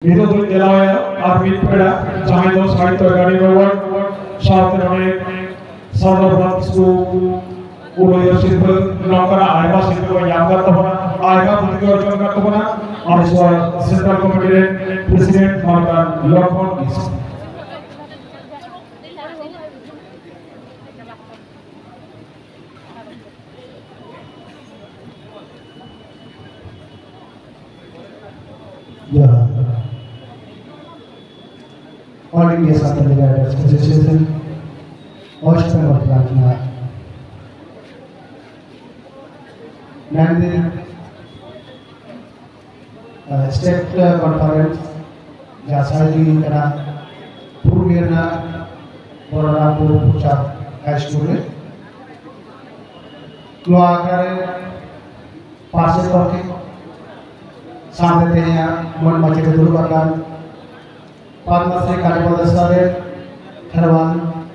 Middle Delaware, Armin Peda, China, Saito, Gani Award, South America, South of School, Uber Simple, Nokara, Iva Simple, Yanga Topana, Iva Putigo Topana, also Central Committee President Morgan Lockmont East. All India Central Leaders Association, West Bengal Branch, Nandi State Conference, Jasali Kana, Purvina, Borapur Puchak High School, Kloakare, Passes Talking, Sandataya, Mon Machete Durbakan, Padmasri Kalipodasare, Karawan,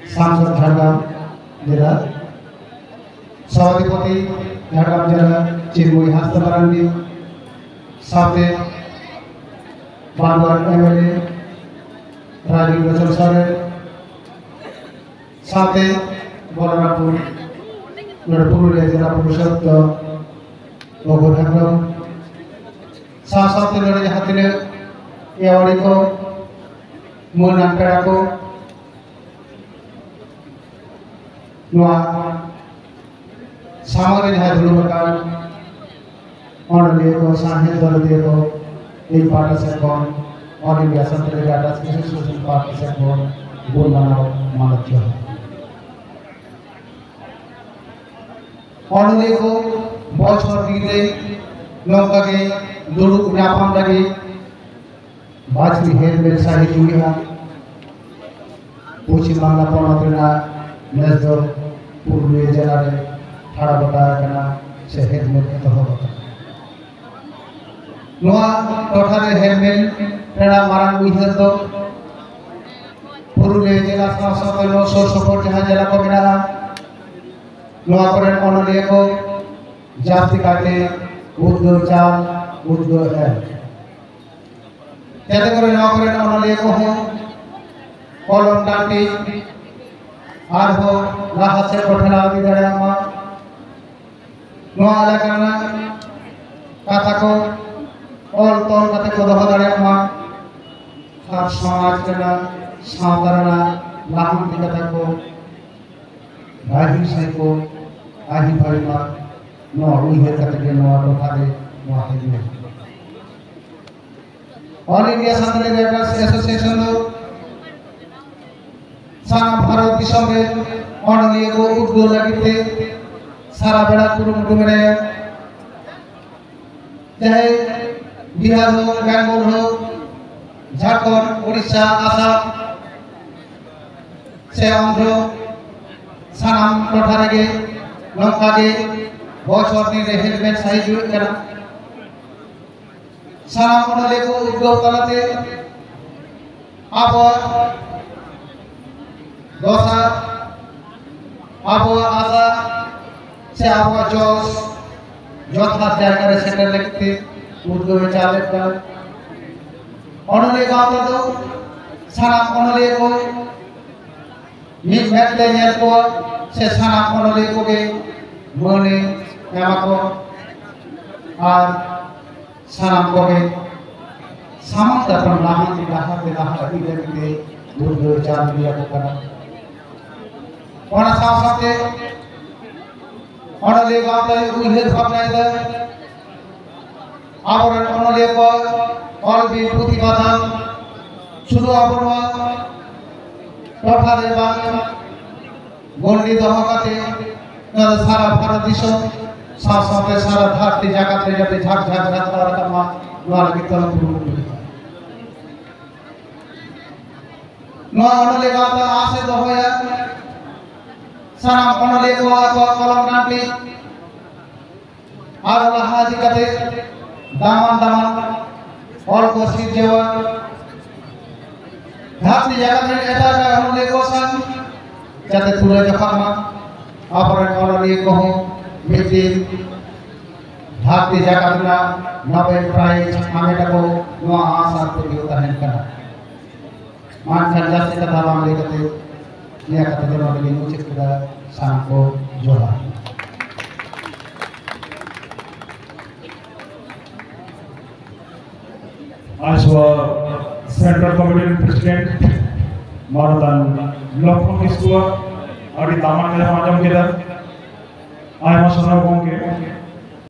Samson Jhargam, Jera, Sawadipati, Jhargam Jera, Chirmui Hastamarandi, Sate, Banwar MLA, Rajiv Rachel Sare, Sate, Bolarapur, Nurpur Jera Purushat, Logor Hakram, Sasate Lore Hatine, Yawariko, Munan Perako, Noa, Samarin Hadrubakan, Honorable Sahil Dorodego, A Partisan, All India Central Data Association Partisan, Burmanao, Malacha. Honorable Bosch for Gide, Nokage, Duru Napamdagi, Bajri Helmet Sahi Julia, Puchimanga Ponatrina, Nesdor, Purve Jelare, Harabata Kana, Se Helmet Tohota. Noa, Totare Helmet, Rena Maran Wihato, Purve Jela Sasakano, so support Hajala Komina, Noa Koren Onoleko, Jastikate, Uddo Chal, Uddo Air. Category Nogre Onoleko, Column Dati, Arho, Lahase Kotana Vidarama, Noa Lakana, Katako, all Ton Katako Hadarama, Samajana, Sadarana, Laham Katako, Rahi Saiko, Ahi Parima, no, we have category no Hare, no Hare. All India Central Leaders Association Sana Bharat Disome Onolego Uddo Lagite Sara Beda Kurumutu Mere Jahe Bihar ho, Bengal ho, Jharkhand, Odisha, Assam Se Andhra Sanam Totharege Nongkage Bochorni Helmet Sahi Kana Sana Onoleko Uddo Kalate Abwa Dosa Abwa Asa Se Abwa Jos Jotha Jagare Center Lekte Uddo Chaleta Onoleko Abdo Sana Onoleko Mid Metle Nyerko Se Sana Onoleko Ge Mone Yamako Ar Salam Kobe, Samantha from Lahan, Laha, Ide, Urdu, Charlia, Kokana. On a Sasate, on a Legata, we hear from neither. Our Onoleko, all be Putimatan, Suru Abuna, Tata Devan, Gondi the Hokate, Sara Paradisho. साथ सारा धारती जागत रे जब झाक झाक झाक रहा वाल की तरफ नो अनले गाता आसे तो होया सारा अनले को कलम नाटी और लहाजी कते दामन दामन और कोसी जेवा धारती जागत रे एटा अनले को सन जाते तुरे जखमा आपरे अनले को हो Victim, Bhakti Jagatna, Nobel Prize hame tako noa asa te dio tahen kana. Man kan jase kata bang lekate dia kata dia bagi mucik kita sangko jola. As Central Committee President Maratan Lokong Kistua Adi Taman Kaya Majam kita Ayah Masana Bongke